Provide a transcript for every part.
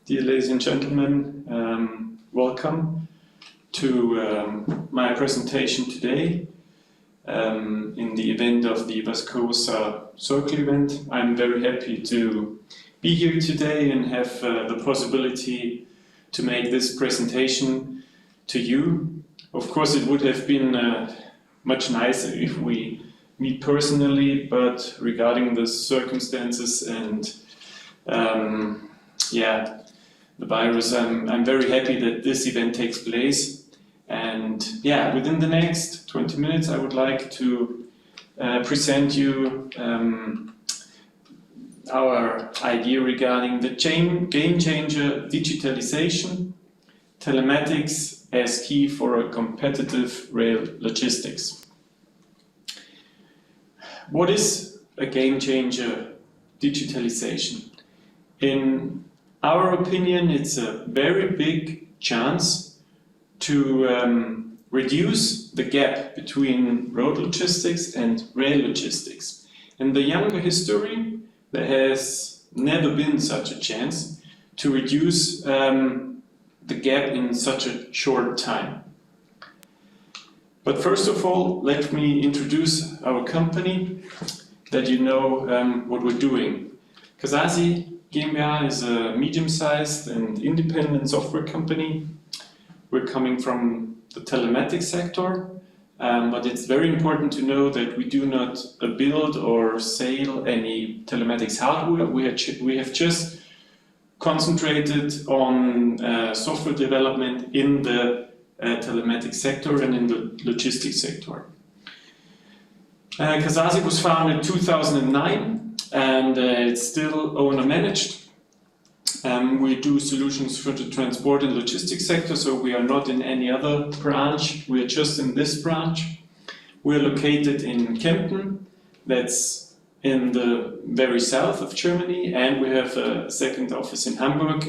Dear ladies and gentlemen, welcome to my presentation today in the event of the Wascosa Circle event. I'm very happy to be here today and have the possibility to make this presentation to you. Of course, it would have been much nicer if we meet personally, but regarding the circumstances and the virus, I'm very happy that this event takes place. And within the next 20 minutes I would like to present you our idea regarding the game changer digitalization, telematics as key for a competitive rail logistics. What is a game changer digitalization? In our opinion, it's a very big chance to reduce the gap between road logistics and rail logistics. In the younger history, there has never been such a chance to reduce the gap in such a short time. But first of all, let me introduce our company, that you know what we're doing. Kasasi Gamechanger is a medium-sized and independent software company. We're coming from the telematics sector, but it's very important to know that we do not build or sell any telematics hardware. We have just concentrated on software development in the telematics sector and in the logistics sector. Kasasi was founded in 2009 and it's still owner-managed. We do solutions for the transport and logistics sector, so we are not in any other branch, we are just in this branch. We are located in Kempten, that's in the very south of Germany, and we have a second office in Hamburg.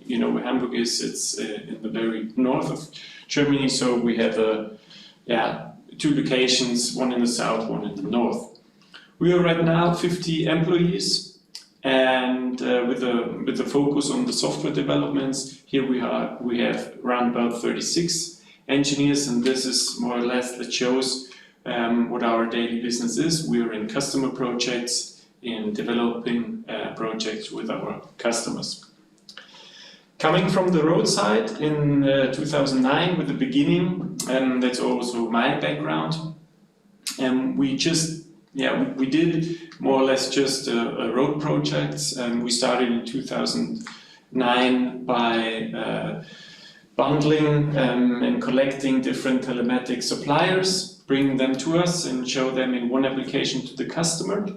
You know where Hamburg is, it's in the very north of Germany, so we have two locations, one in the south, one in the north. We are right now 50 employees, and with a focus on the software developments. Here we have around about 36 engineers, and this is more or less that shows what our daily business is. We are in customer projects, in developing projects with our customers. Coming from the roadside in 2009 with the beginning, and that's also my background, and we did more or less just road projects. We started in 2009 by bundling and collecting different telematics suppliers, bringing them to us and show them in one application to the customer.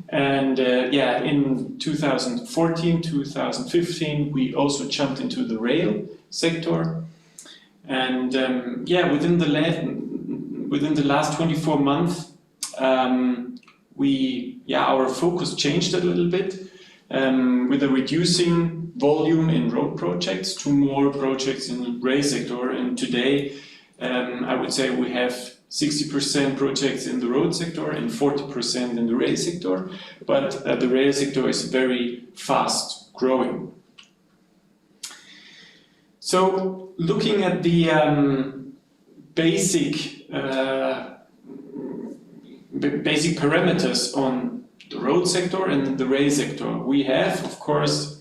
And in 2014, 2015, we also jumped into the rail sector. And within the last 24 months, our focus changed a little bit with a reducing volume in road projects to more projects in the rail sector. And today, I would say we have 60% projects in the road sector and 40% in the rail sector, but the rail sector is very fast growing. So looking at the basic parameters on the road sector and the rail sector, we have, of course,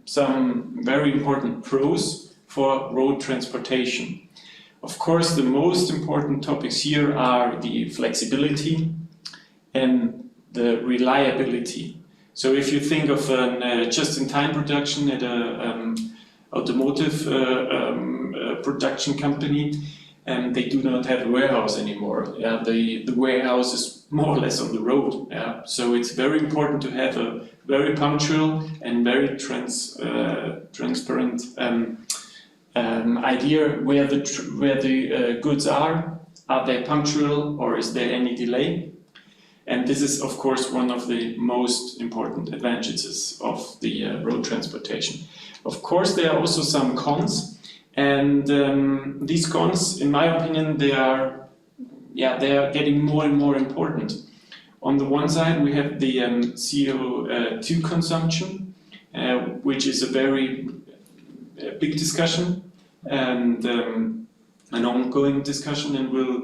some very important pros for road transportation. Of course, the most important topics here are the flexibility and the reliability. So if you think of a just-in-time production at an automotive production company, they do not have a warehouse anymore. The warehouse is more or less on the road. So it's very important to have a very punctual and very transparent idea where the goods are. Are they punctual or is there any delay? And this is, of course, one of the most important advantages of the road transportation. Of course, there are also some cons. And these cons, in my opinion, they are getting more and more important. On the one side, we have the CO2 consumption, which is a very big discussion and an ongoing discussion, and will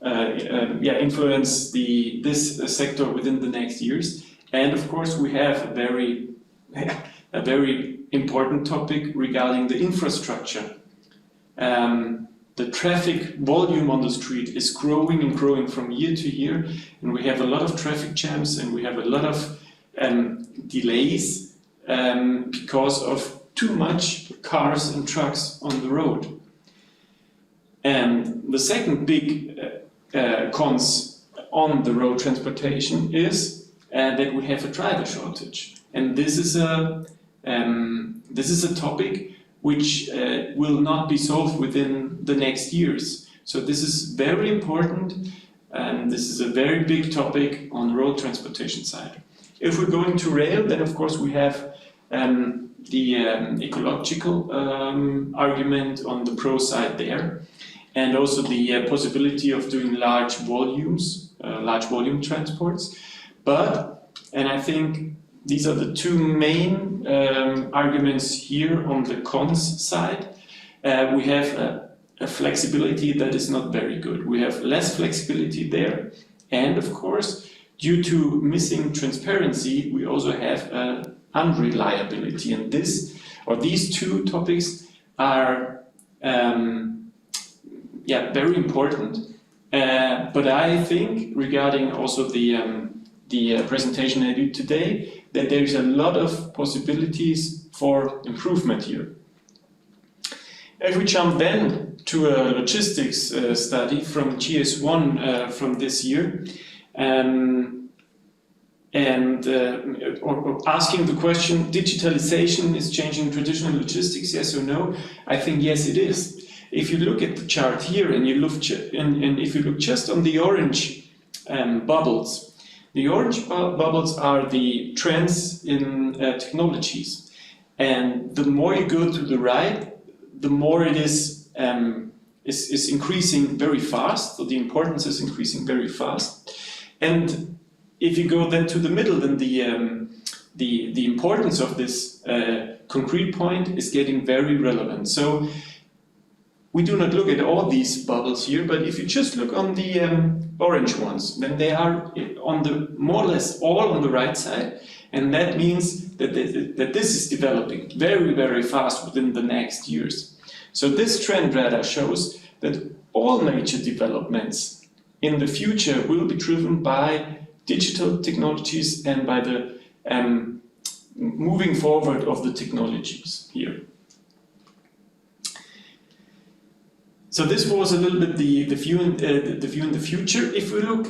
influence this sector within the next years. And of course, we have a very important topic regarding the infrastructure. The traffic volume on the street is growing and growing from year to year, and we have a lot of traffic jams, and we have a lot of delays because of too much cars and trucks on the road. And the second big cons on the road transportation is that we have a driver shortage, and this is a topic which will not be solved within the next years. So this is very important, and this is a very big topic on the road transportation side. If we're going to rail, then of course we have the ecological argument on the pro side there, and also the possibility of doing large volume transports. And I think these are the two main arguments here on the cons side. We have a flexibility that is not very good. We have less flexibility there, and of course, due to missing transparency, we also have unreliability. And these two topics are very important. But I think regarding also the presentation I did today, that there is a lot of possibilities for improvement here. If we jump then to a logistics study from GS1 from this year, or asking the question, digitalization is changing traditional logistics, yes or no? I think yes, it is. If you look at the chart here and you look and if you look just on the orange bubbles, the orange bubbles are the trends in technologies, and the more you go to the right, the more it is increasing very fast. So the importance is increasing very fast. And if you go then to the middle, then the importance of this concrete point is getting very relevant. So we do not look at all these bubbles here, but if you just look on the orange ones, then they are on the more or less all on the right side, and that means that this is developing very, very fast within the next years. So this trend rather shows that all major developments in the future will be driven by digital technologies and by the moving forward of the technologies here. So this was a little bit the view in the future. If we look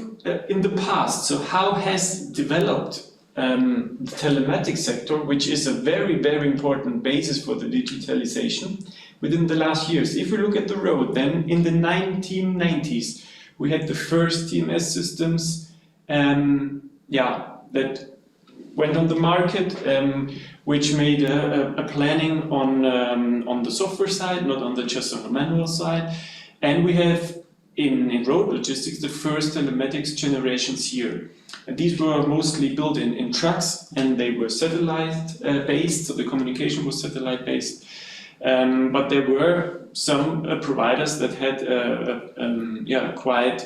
in the past, so how has developed the telematics sector, which is a very, very important basis for the digitalization within the last years. If we look at the road, then in the 1990s, we had the first TMS systems that went on the market, which made a planning on the software side, not just on the manual side. And we have in road logistics the first telematics generations here. And these were mostly built in trucks, and they were satellite based, so the communication was satellite based. But there were some providers that had quite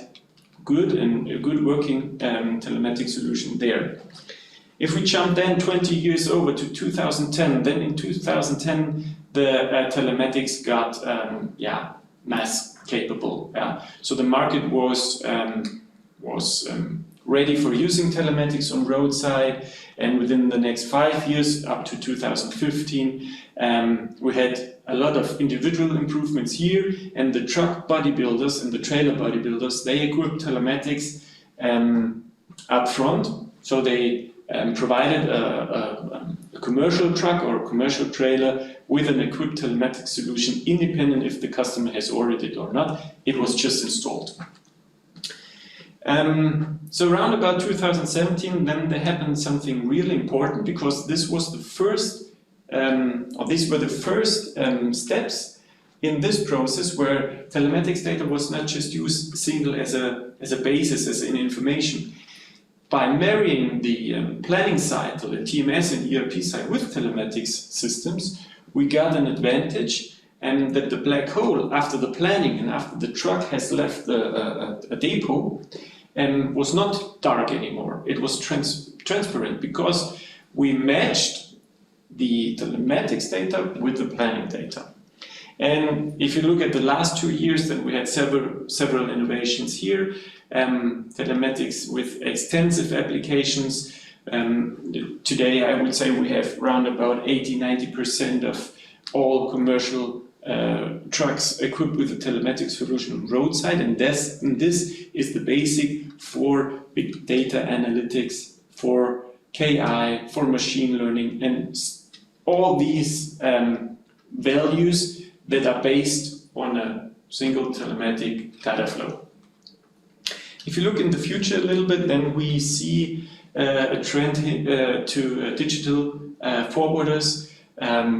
good and a good working telematic solution there. If we jump then 20 years over to 2010, then in 2010 the telematics got mass capable. So the market was ready for using telematics on roadside, and within the next 5 years up to 2015 we had a lot of individual improvements here, and the truck bodybuilders and the trailer bodybuilders, they equipped telematics up front, so they provided a commercial truck or a commercial trailer with an equipped telematics solution, independent if the customer has ordered it or not. It was just installed. So around about 2017, then there happened something really important, because this was the first, these were the first steps in this process where telematics data was not just used single as a basis, as an information. by marrying the planning side, the TMS and ERP side with telematics systems, we got an advantage, and that the black hole after the planning and after the truck has left a depot was not dark anymore. It was transparent because we matched the telematics data with the planning data. And if you look at the last 2 years, then we had several innovations here. Telematics with extensive applications. Today, I would say we have around about 80–90% of all commercial trucks equipped with a telematics solution roadside, and this is the basic for big data analytics, for KI, for machine learning, and all these values that are based on a single telematic data flow. If you look in the future a little bit, then we see a trend to digital forwarders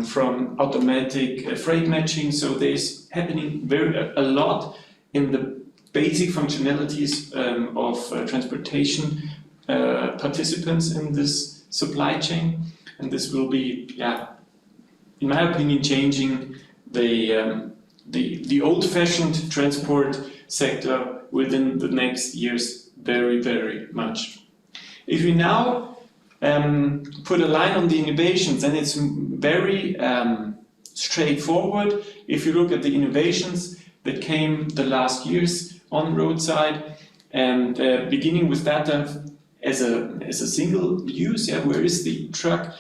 from automatic freight matching. So there's happening a lot in the basic functionalities of transportation participants in this supply chain, and this will be, in my opinion, changing the old-fashioned transport sector within the next years very, very much. If we now put a line on the innovations, and it's very straightforward. If you look at the innovations that came the last years on roadside, and beginning with data as a single use, where is the truck,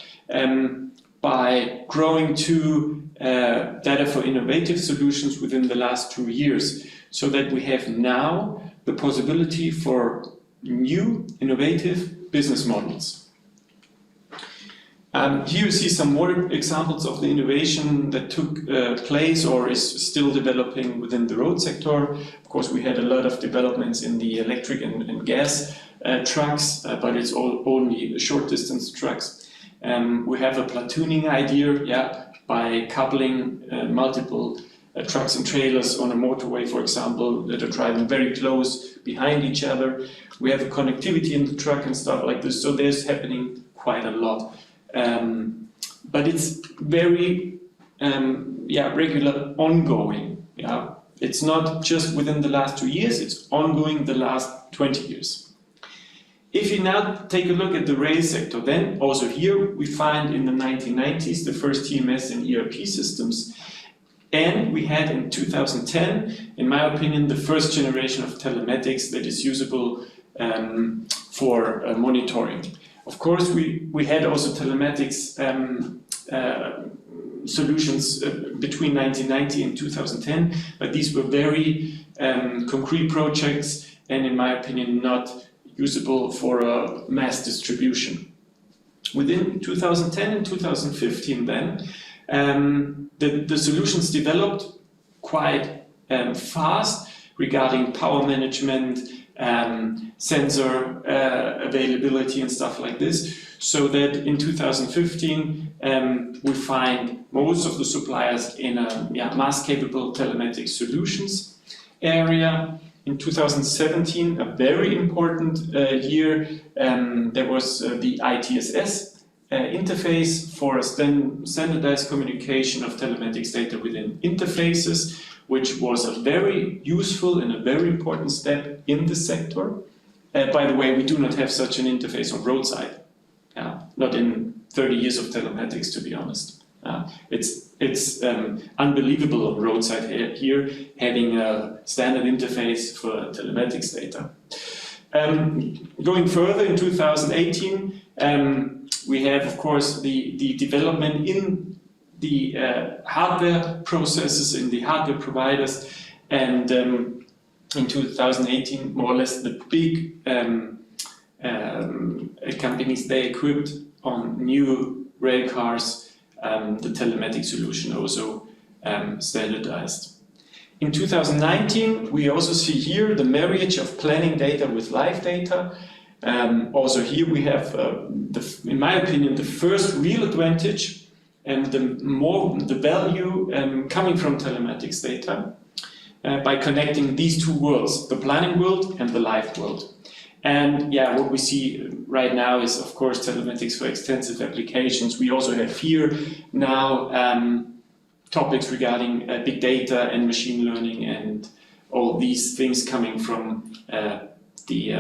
by growing to data for innovative solutions within the last 2 years, so that we have now the possibility for new innovative business models. Here you see some more examples of the innovation that took place or is still developing within the road sector. Of course, we had a lot of developments in the electric and gas trucks, but it's only short distance trucks. We have a platooning idea, by coupling multiple trucks and trailers on a motorway, for example, that are driving very close behind each other. We have a connectivity in the truck and stuff like this, so there's happening quite a lot. But it's very regular, ongoing. It's not just within the last 2 years, it's ongoing the last 20 years. If you now take a look at the rail sector, then also here we find in the 1990s the first TMS and ERP systems. And we had in 2010, in my opinion, the first generation of telematics that is usable for monitoring. Of course, we had also telematics solutions between 1990 and 2010, but these were very concrete projects and, in my opinion, not usable for a mass distribution. Within 2010 and 2015 then, the solutions developed quite fast regarding power management, sensor availability and stuff like this, so that in 2015 we find most of the suppliers in a mass-capable telematics solutions area. In 2017, a very important year, there was the ITSS interface for a standardized communication of telematics data within interfaces, which was a very useful and a very important step in the sector. By the way, we do not have such an interface on roadside. Not in 30 years of telematics, to be honest. It's unbelievable on roadside here having a standard interface for telematics data. Going further, in 2018, we have, of course, the development in the hardware processes, in the hardware providers, and in 2018, more or less, the big companies, they equipped on new rail cars the telematics solution also standardized. In 2019, we also see here the marriage of planning data with live data. Also here we have, in my opinion, the first real advantage and the value coming from telematics data by connecting these two worlds, the planning world and the live world. And yeah, what we see right now is, of course, telematics for extensive applications. We also have here now topics regarding big data and machine learning and all these things coming from the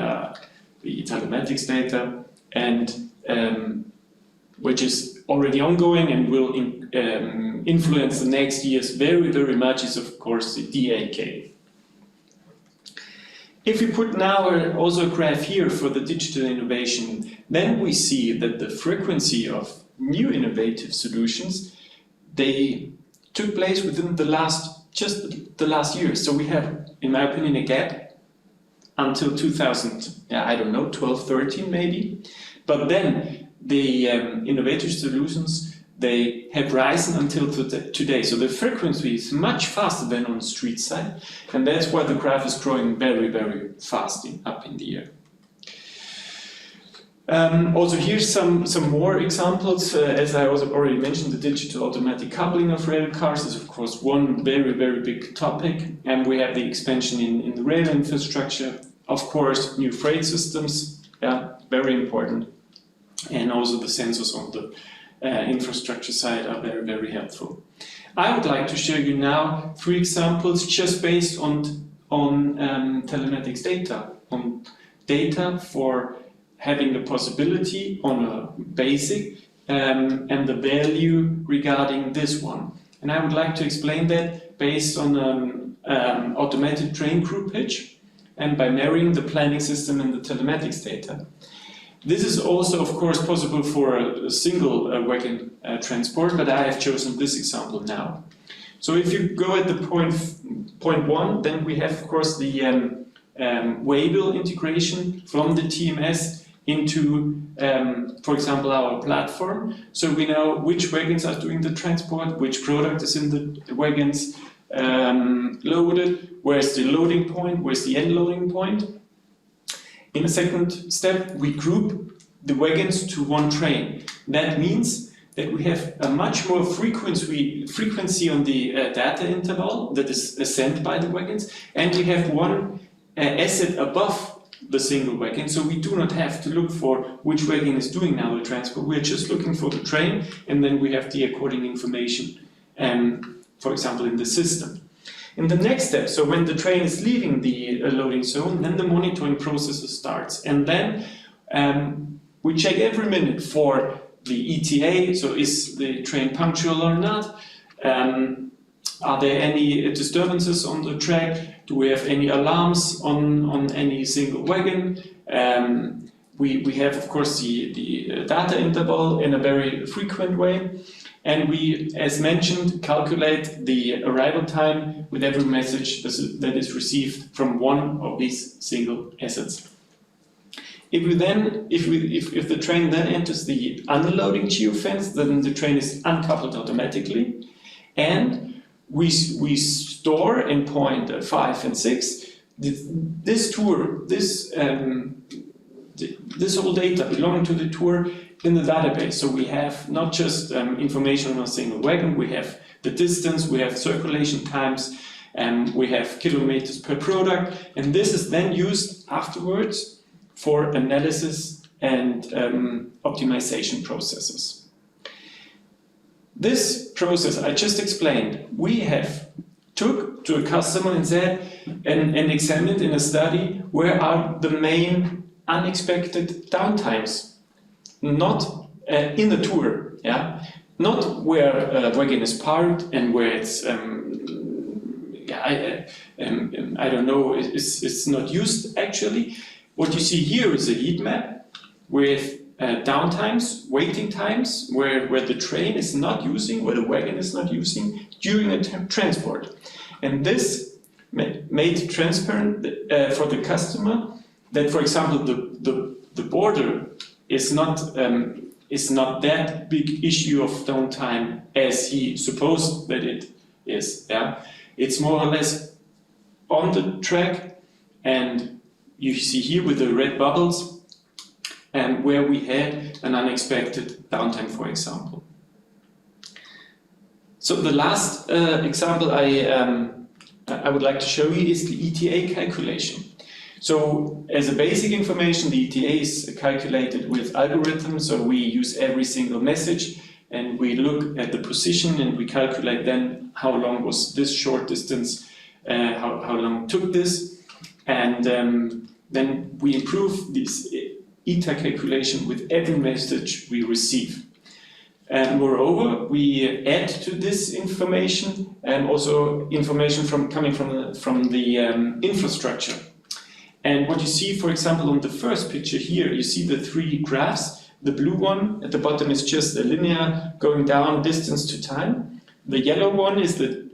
telematics data, and which is already ongoing and will influence the next years very, very much, is of course the DAK. If we put now also a graph here for the digital innovation, then we see that the frequency of new innovative solutions, they took place within the last year. So we have, in my opinion, a gap until 12, 13 maybe. But then the innovative solutions, they have risen until today. So the frequency is much faster than on the street side, and that's why the graph is growing very, very fast up in the air. Also here's some more examples. As I also already mentioned, the digital automatic coupling of rail cars is of course one very, very big topic, and we have the expansion in the rail infrastructure. Of course, new freight systems, yeah, very important, and also the sensors on the infrastructure side are very, very helpful. I would like to show you now 3 examples just based on telematics data, on data for having the possibility on a basic and the value regarding this one. And I would like to explain that based on automated train crew pitch and by marrying the planning system and the telematics data. This is also, of course, possible for a single wagon transport, but I have chosen this example now. So if you go at the point 1, then we have, of course, the waybill integration from the TMS into, for example, our platform. So we know which wagons are doing the transport, which product is in the wagons loaded, where's the loading point, where's the end loading point. In a second step, we group the wagons to one train. That means that we have a much more frequency on the data interval that is sent by the wagons, and we have one asset above the single wagon, so we do not have to look for which wagon is doing now the transport. We're just looking for the train, and then we have the according information, for example, in the system. In the next step, so when the train is leaving the loading zone, then the monitoring process starts. And then we check every minute for the ETA, so is the train punctual or not? Are there any disturbances on the track? Do we have any alarms on any single wagon? We have, of course, the data interval in a very frequent way. And we, as mentioned, calculate the arrival time with every message that is received from one of these single assets. If the train then enters the unloading geofence, then the train is uncoupled automatically, and we store in point 5 and 6 this whole data belonging to the tour in the database. So we have not just information on a single wagon, we have the distance, we have circulation times, and we have kilometers per product, and this is then used afterwards for analysis and optimization processes. This process I just explained, we have took to a customer and said and examined in a study where are the main unexpected downtimes. Not in the tour, yeah, not where a wagon is parked and where it's, I don't know, it's not used actually. What you see here is a heat map with downtimes, waiting times, where the train is not using, where the wagon is not using during a transport. And this made transparent for the customer that, for example, the border is not that big issue of downtime as he supposed that it is. Yeah, it's more or less on the track, and you see here with the red bubbles, and where we had an unexpected downtime, for example. So the last example I would like to show you is the ETA calculation. So as a basic information, the ETA is calculated with algorithms. So we use every single message and we look at the position and we calculate then how long was this short distance, how long took this. And then we improve this ETA calculation with every message we receive. And moreover, we add to this information and also information coming from the infrastructure. And what you see, for example, on the first picture here, you see the three graphs. The blue one at the bottom is just a linear going down distance to time. The yellow one is the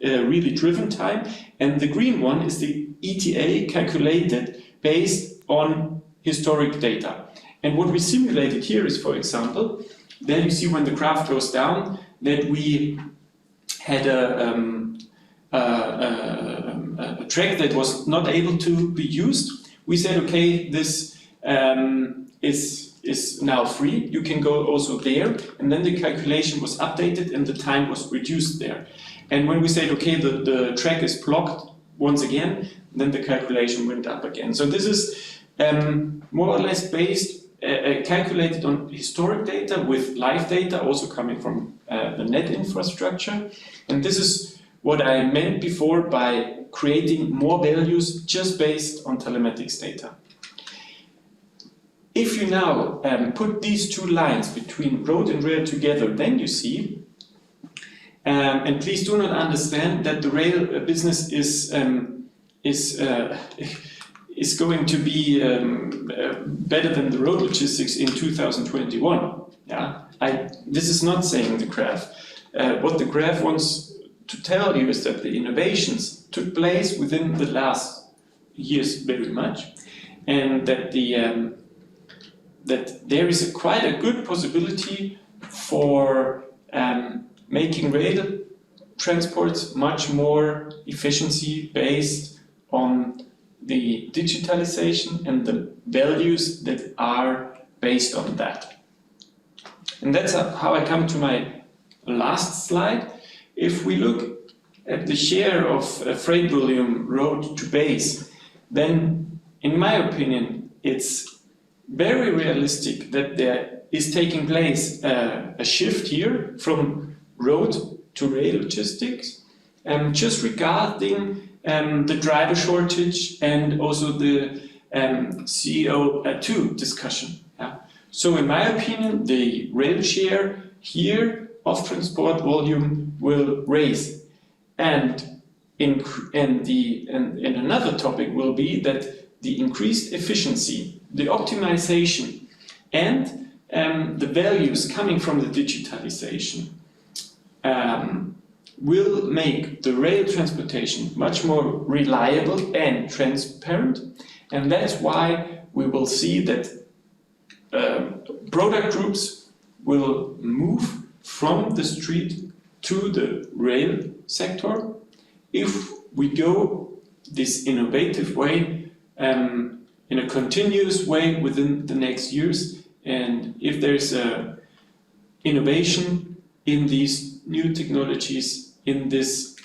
really driven time. And the green one is the ETA calculated based on historic data. And what we simulated here is, for example, then you see when the graph goes down that we had a track that was not able to be used. We said, okay, this is now free. You can go also there. And then the calculation was updated and the time was reduced there. And when we said, okay, the track is blocked once again, then the calculation went up again. So this is more or less based calculated on historic data with live data also coming from the net infrastructure. And this is what I meant before by creating more values just based on telematics data. If you now put these two lines between road and rail together, then you see, and please do not understand that the rail business is going to be better than the road logistics in 2021. Yeah, this is not saying the graph. What the graph wants to tell you is that the innovations took place within the last years very much, and that that there is quite a good possibility for making rail transports much more efficiency based on the digitalization and the values that are based on that. And that's how I come to my last slide. If we look at the share of freight volume road to base, then in my opinion, it's very realistic that there is taking place a shift here from road to rail logistics, just regarding the driver shortage and also the CO2 discussion. Yeah. So in my opinion, the rail share here of transport volume will raise. And another topic will be that the increased efficiency, the optimization, and the values coming from the digitalization will make the rail transportation much more reliable and transparent. And that's why we will see that product groups will move from the street to the rail sector if we go this innovative way, in a continuous way within the next years. And if there's a innovation in these new technologies, in this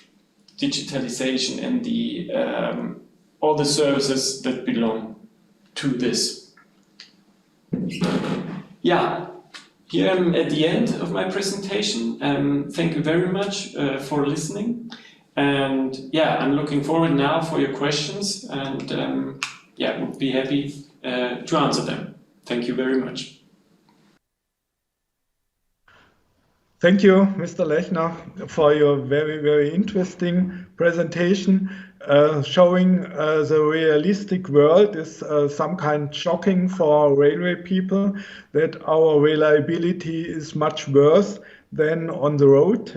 digitalization and the all the services that belong to this. Yeah, here I'm at the end of my presentation. Thank you very much for listening. And yeah, I'm looking forward now for your questions, and yeah, would be happy to answer them. Thank you very much. Thank you, Mr. Lechner, for your very, very interesting presentation, showing the realistic world is some kind shocking for railway people, that our reliability is much worse than on the road.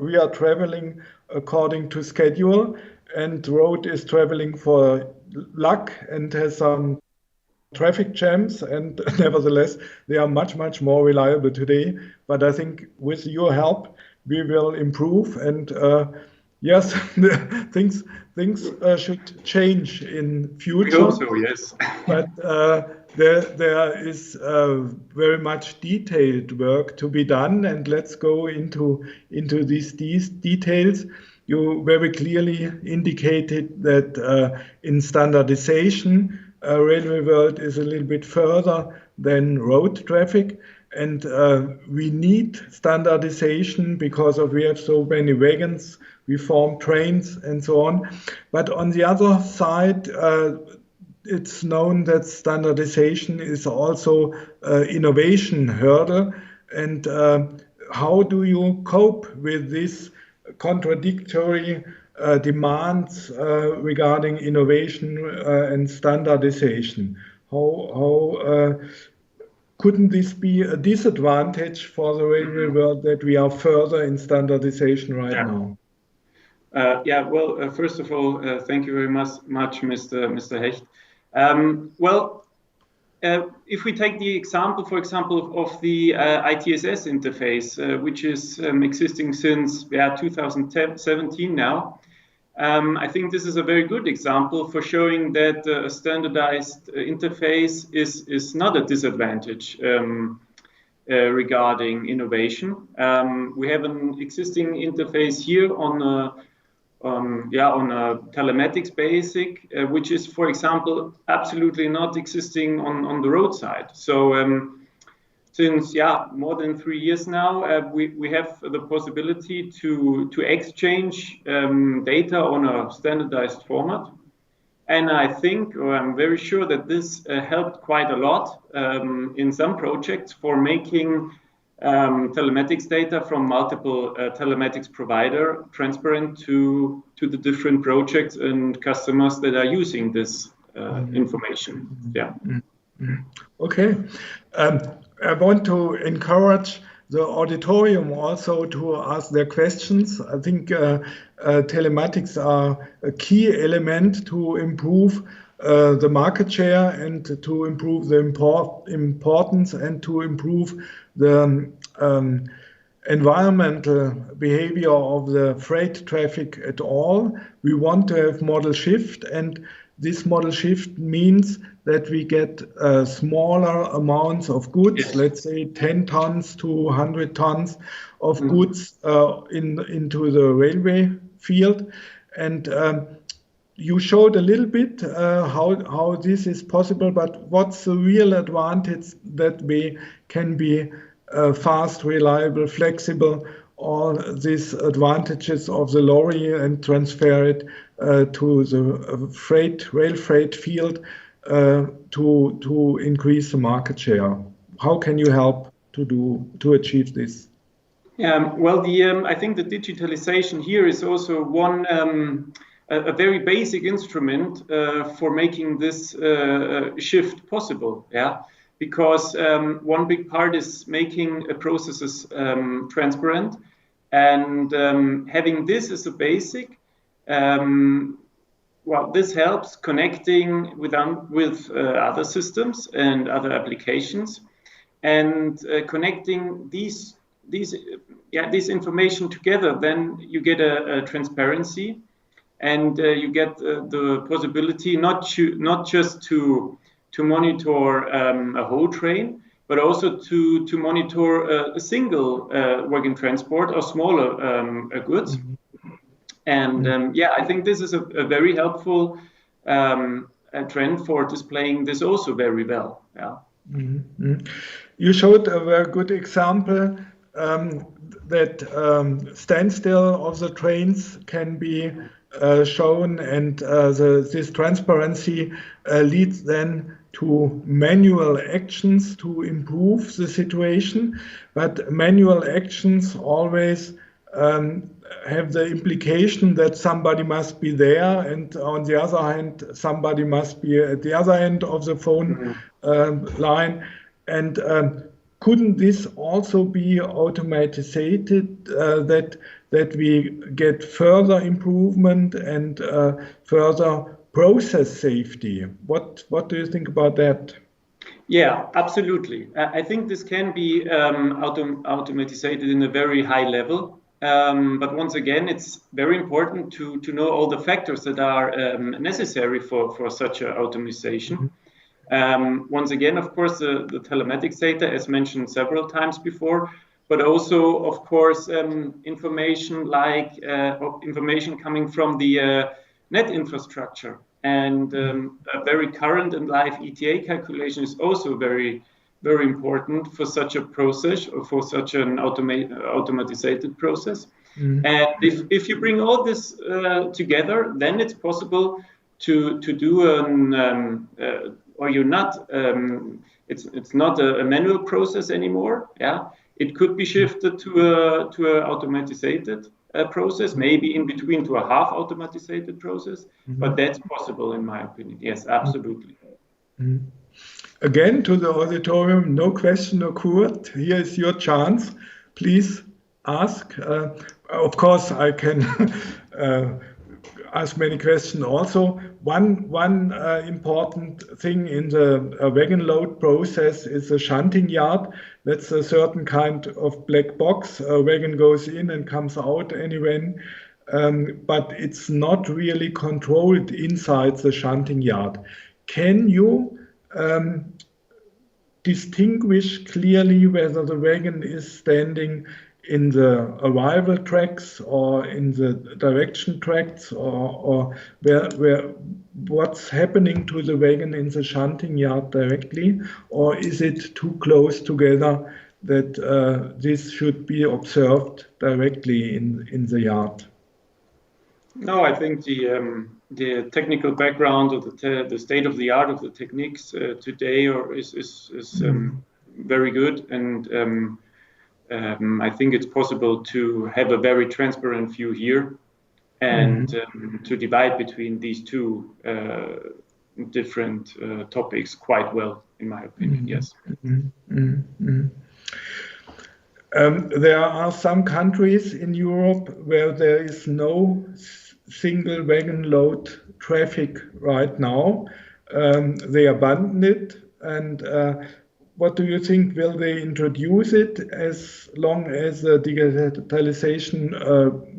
We are traveling according to schedule, and the road is traveling for luck and has some traffic jams, and nevertheless they are much, much more reliable today. But I think with your help we will improve, and yes, things should change in future. We also, yes. But there is very much detailed work to be done, and let's go into these details. you very clearly indicated that in standardization, railway world is a little bit further than road traffic. And we need standardization because we have so many wagons, we form trains and so on. But on the other side, it's known that standardization is also innovation hurdle. And how do you cope with this contradictory demands regarding innovation and standardization? How couldn't this be a disadvantage for the railway world that we are further in standardization right now? Yeah, well, first of all, thank you very much, Mr. Hecht. If we take the example, for example, of the ITSS interface, which is existing since 2017 now, I think this is a very good example for showing that a standardized interface is not a disadvantage regarding innovation. We have an existing interface here on a telematics basic, which is, for example, absolutely not existing on the roadside. So since more than 3 years now, we have the possibility to exchange data on a standardized format. And I think, or I'm very sure that this helped quite a lot in some projects for making telematics data from multiple telematics provider transparent to the different projects and customers that are using this information. Yeah. Okay. I want to encourage the auditorium also to ask their questions. I think telematics are a key element to improve the market share and to improve the importance and to improve the environmental behavior of the freight traffic at all. We want to have model shift, and this model shift means that we get smaller amounts of goods, yes. Let's say 10 tons to 100 tons of goods into the railway field. And you showed a little bit how this is possible, but what's the real advantage that we can be fast, reliable, flexible, all these advantages of the lorry and transfer it to the rail freight field to increase the market share? How can you help to achieve this? Well, I think the digitalization here is also one a very basic instrument for making this shift possible. Yeah. Because one big part is making processes transparent, and having this as a basic, this helps connecting with other systems and other applications, and connecting these information together. Then you get a transparency, and you get the possibility not just to monitor a whole train, but also to monitor a single wagon transport or smaller goods. And I think this is a very helpful trend for displaying this also very well. Yeah. You showed a very good example that standstill of the trains can be shown, and this transparency leads then to manual actions to improve the situation. But manual actions always have the implication that somebody must be there, and on the other hand, somebody must be at the other end of the phone line. And couldn't this also be automated, that we get further improvement and further process safety? What do you think about that? Yeah, absolutely. I think this can be automated in a very high level. But once again, it's very important to know all the factors that are necessary for such an automation. Once again, of course, the telematics data, as mentioned several times before, but also, of course, information like information coming from the net infrastructure. And a very current and live ETA calculation is also very, very important for such a process or for such an automatized process. And if you bring all this together, then it's possible to do an or you're not. It's not a manual process anymore. Yeah, it could be shifted to a automatized process, maybe in between to a half automatized process. But that's possible, in my opinion. Yes, absolutely. Again, to the auditorium, no question occurred. Here is your chance. Please ask. Of course, I can ask many questions also. One important thing in the wagon load process is a shunting yard. That's a certain kind of black box. A wagon goes in and comes out anyway, but it's not really controlled inside the shunting yard. Can you distinguish clearly whether the wagon is standing in the arrival tracks or in the direction tracks, or where what's happening to the wagon in the shunting yard directly, or is it too close together that this should be observed directly in the yard? No, I think the technical background or the state of the art of the techniques today is very good, and I think it's possible to have a very transparent view here, and to divide between these two different topics quite well, in my opinion. Yes. There are some countries in Europe where there is no single wagon load traffic right now. They abandoned it, and what do you think? Will they introduce it as long as the digitalization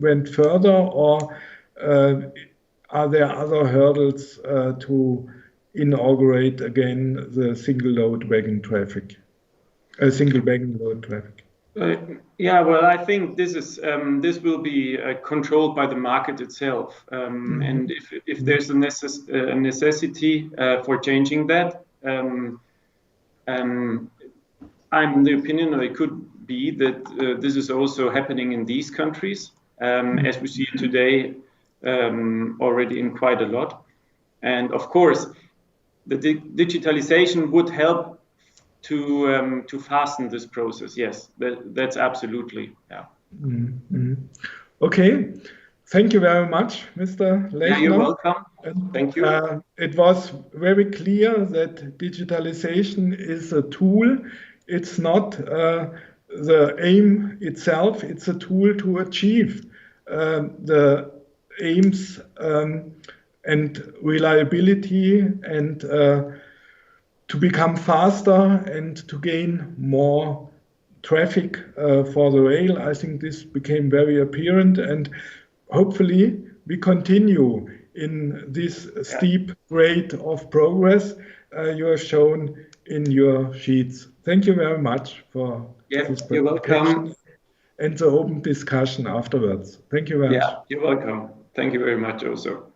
went further, or are there other hurdles to inaugurate again the single load wagon traffic, single wagon load traffic? Yeah, well, I think this will be controlled by the market itself, and if there's a necessity for changing that, I'm the opinion that it could be that this is also happening in these countries, as we see today already in quite a lot, and of course, the digitalization would help to fasten this process. Yes, that's absolutely, yeah. Okay, thank you very much, Mr. Lechner. Yeah, you're welcome. Thank you. It was very clear that digitalization is a tool. It's not the aim itself. It's a tool to achieve the aims and reliability, and to become faster and to gain more traffic for the rail. I think this became very apparent, and hopefully we continue in this steep rate of progress you have shown in your sheets. Thank you very much for this you're welcome. And the open discussion afterwards. Thank you very much. Yeah, you're welcome. Thank you very much also.